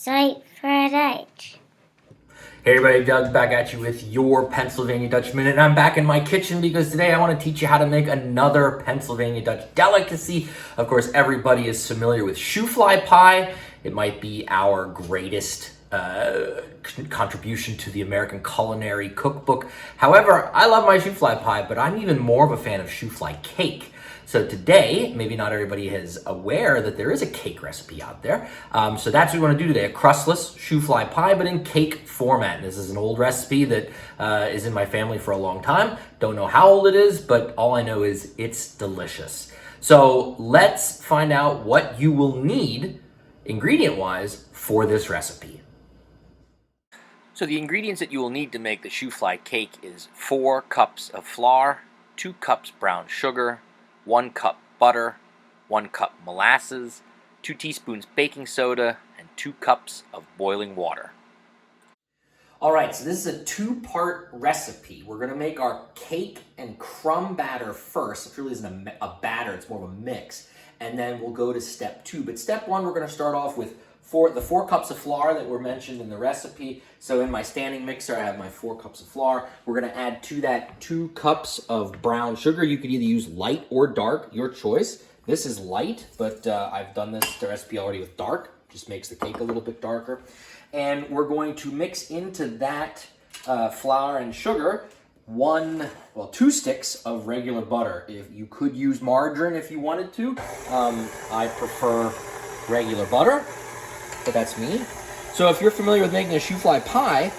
Sight for a Dutch. Hey everybody, Doug back at you with your Pennsylvania Dutch Minute. And I'm back in my kitchen because today I want to teach you how to make another Pennsylvania Dutch delicacy. Of course, everybody is familiar with Shoofly Pie. It might be our greatest contribution to the American culinary cookbook. However, I love my Shoofly Pie, but I'm even more of a fan of Shoofly Cake. So today, maybe not everybody is aware that there is a cake recipe out there. So that's what we want to do today, a crustless Shoofly Pie, but in cake format. This is an old recipe that is in my family for a long time. Don't know how old it is, but all I know is it's delicious. So let's find out what you will need, ingredient-wise, for this recipe. So the ingredients that you will need to make the Shoofly cake is 4 cups of flour, 2 cups brown sugar, 1 cup butter, 1 cup molasses, 2 teaspoons baking soda, and 2 cups of boiling water. Alright, so this is a 2-part recipe. We're going to make our cake and crumb batter first. It really isn't a batter, it's more of a mix. And then we'll go to step 2. But step 1, we're going to start off with the 4 cups of flour that were mentioned in the recipe. So in my standing mixer, I have my 4 cups of flour. We're going to add to that 2 cups of brown sugar. You could either use light or dark, your choice. This is light, but I've done the recipe already with dark. Just makes the cake a little bit darker. And we're going to mix into that flour and sugar 2 sticks of regular butter. If you could use margarine if you wanted to. I prefer regular butter, but that's me. So if you're familiar with making a Shoofly pie,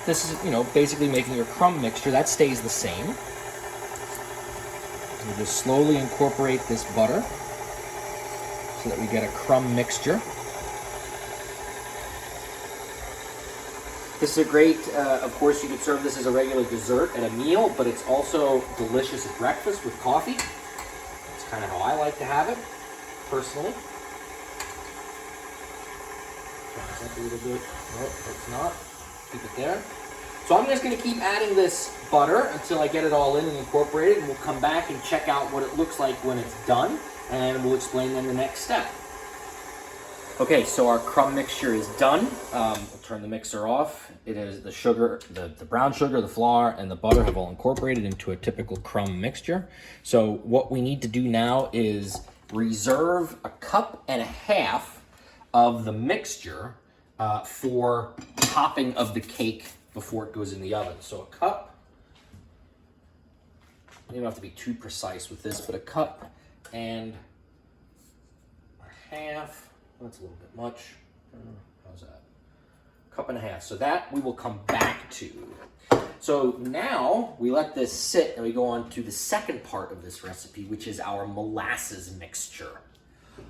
this is, basically making your crumb mixture. That stays the same. We just slowly incorporate this butter so that we get a crumb mixture. This is a great, of course, you could serve this as a regular dessert at a meal, but it's also delicious at breakfast with coffee. That's kind of how I like to have it, personally. Up a little bit. Nope, that's not. Keep it there. So I'm just going to keep adding this butter until I get it all in and incorporate it, and we'll come back and check out what it looks like when it's done, and we'll explain then the next step. Okay, so our crumb mixture is done. We'll turn the mixer off. It is the sugar, the brown sugar, the flour, and the butter have all incorporated into a typical crumb mixture. So what we need to do now is reserve 1.5 cups of the mixture for topping of the cake before it goes in the oven. So 1 cup, you don't have to be too precise with this, but 1.5 cups. That's a little bit much. How's that? 1.5 cups. So that we will come back to. So now we let this sit and we go on to the second part of this recipe, which is our molasses mixture.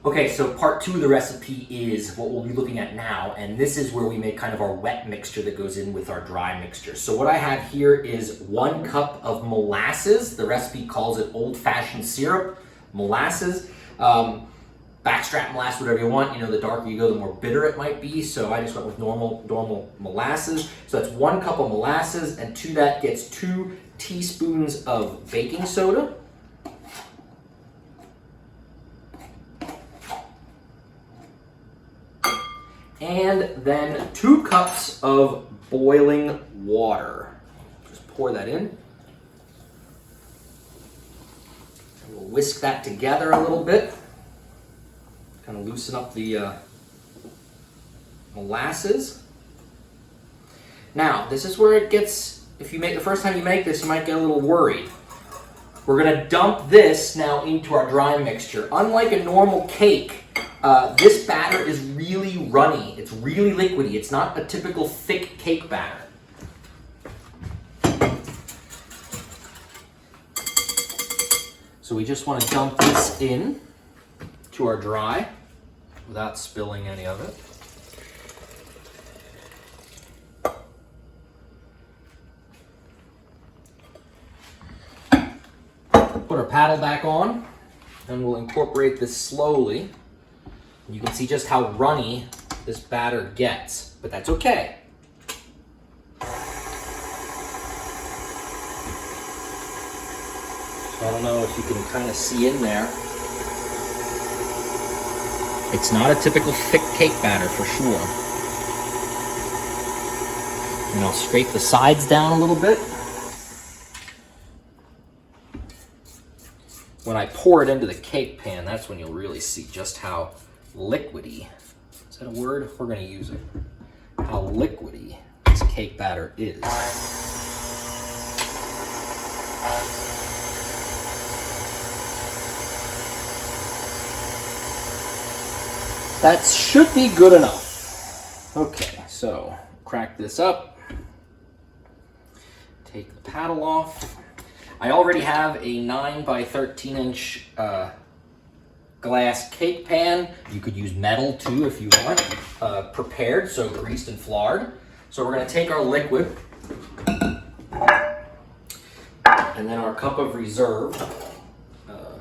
Okay, so part 2 of the recipe is what we'll be looking at now, and this is where we make kind of our wet mixture that goes in with our dry mixture. So what I have here is 1 cup of molasses. The recipe calls it old-fashioned syrup molasses. Backstrap molasses, whatever you want. The darker you go, the more bitter it might be. So I just went with normal molasses. So that's 1 cup of molasses, and to that gets 2 teaspoons of baking soda. And then 2 cups of boiling water. Just pour that in. And we'll whisk that together a little bit. Kind of loosen up the molasses. Now, this is where it gets, if you make the first time you make this, you might get a little worried. We're going to dump this now into our dry mixture. Unlike a normal cake, this batter is really runny. It's really liquidy. It's not a typical thick cake batter. So we just want to dump this in to our dry without spilling any of it. Put our paddle back on, and we'll incorporate this slowly. You can see just how runny this batter gets, but that's okay. So I don't know if you can kind of see in there. It's not a typical thick cake batter for sure. And I'll scrape the sides down a little bit. When I pour it into the cake pan, that's when you'll really see just how liquidy, is that a word? We're gonna use it. How liquidy this cake batter is. That should be good enough. Okay, so crack this up. Take the paddle off. I already have a 9 by 13 inch glass cake pan. You could use metal too if you want. Prepared, so greased and floured. So we're gonna take our liquid and then our cup of reserve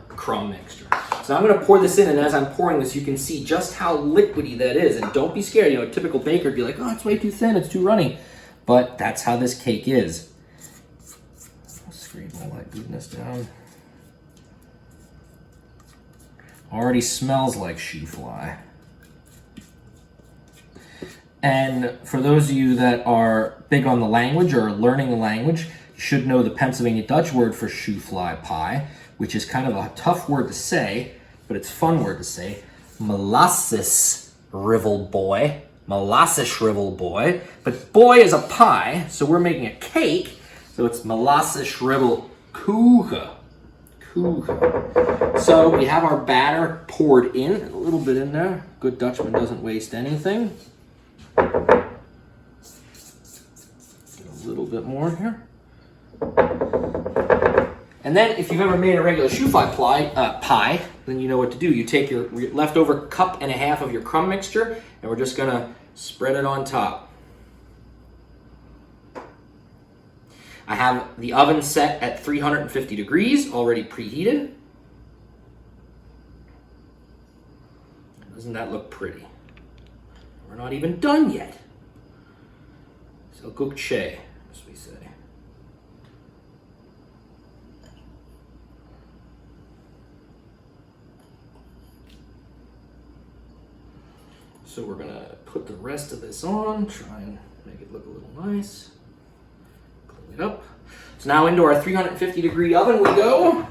crumb mixture. So I'm gonna pour this in, and as I'm pouring this, you can see just how liquidy that is. And don't be scared, you know, a typical baker would be like, oh, it's way too thin, it's too runny. But that's how this cake is. Scrape all that goodness down. Already smells like Shoofly. And for those of you that are big on the language or learning the language, you should know the Pennsylvania Dutch word for Shoofly pie, which is kind of a tough word to say, but it's a fun word to say. Molasses shrivel boy. Molasses shrivel boy. But boy is a pie, so we're making a cake. So it's molasses shrivel kuchen. So we have our batter poured in, a little bit in there. Good Dutchman doesn't waste anything. A little bit more here. And then if you've ever made a regular Shoofly pie, then you know what to do. You take your leftover cup and a half of your crumb mixture, and we're just gonna spread it on top. I have the oven set at 350 degrees, already preheated. Doesn't that look pretty? We're not even done yet. So gukche, as we say. So we're gonna put the rest of this on, try and make it look a little nice. Clean it up. So now into our 350 degree oven we go.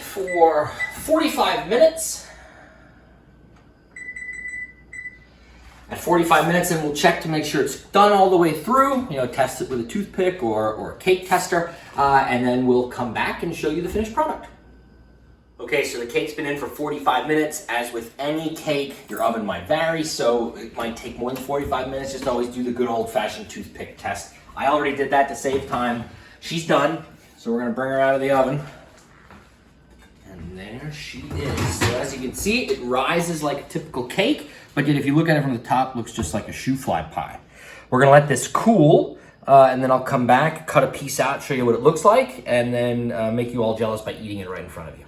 For 45 minutes. At 45 minutes, and we'll check to make sure it's done all the way through. You know, test it with a toothpick or a cake tester, and then we'll come back and show you the finished product. Okay, so the cake's been in for 45 minutes. As with any cake, your oven might vary, so it might take more than 45 minutes. Just always do the good old-fashioned toothpick test. I already did that to save time. She's done, so we're gonna bring her out of the oven. And there she is. So as you can see, it rises like a typical cake, but yet if you look at it from the top, it looks just like a Shoofly pie. We're gonna let this cool, and then I'll come back, cut a piece out, show you what it looks like, and then make you all jealous by eating it right in front of you.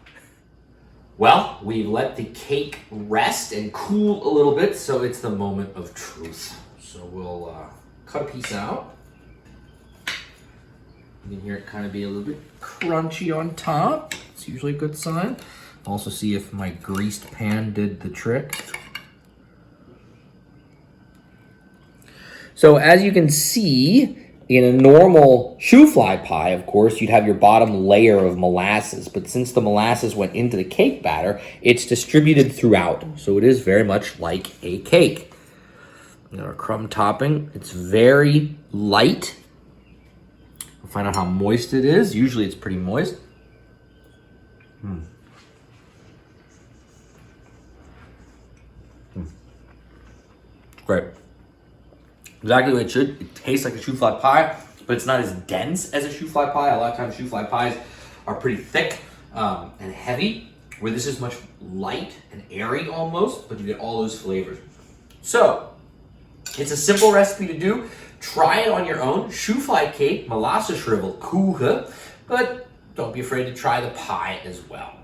Well, we've let the cake rest and cool a little bit, so it's the moment of truth. So we'll cut a piece out. You can hear it kind of be a little bit crunchy on top. It's usually a good sign. Also see if my greased pan did the trick. So as you can see, in a normal Shoofly pie, of course, you'd have your bottom layer of molasses. But since the molasses went into the cake batter, it's distributed throughout. So it is very much like a cake. And our crumb topping, it's very light. We'll find out how moist it is. Usually it's pretty moist. Great. Exactly what it should. It tastes like a Shoofly pie, but it's not as dense as a Shoofly pie. A lot of times Shoofly pies are pretty thick and heavy, where this is much light and airy almost, but you get all those flavors. So, it's a simple recipe to do. Try it on your own. Shoofly cake, molasses shrivel, kuchen, but don't be afraid to try the pie as well.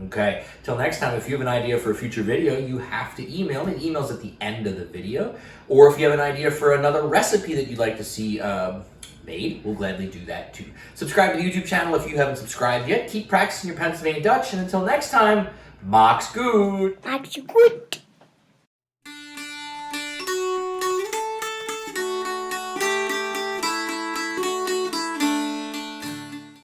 Okay, till next time, if you have an idea for a future video, you have to email me. The email's at the end of the video. Or if you have an idea for another recipe that you'd like to see made, we'll gladly do that too. Subscribe to the YouTube channel if you haven't subscribed yet. Keep practicing your Pennsylvania Dutch, and until next time, macht's gut! Macht's gut.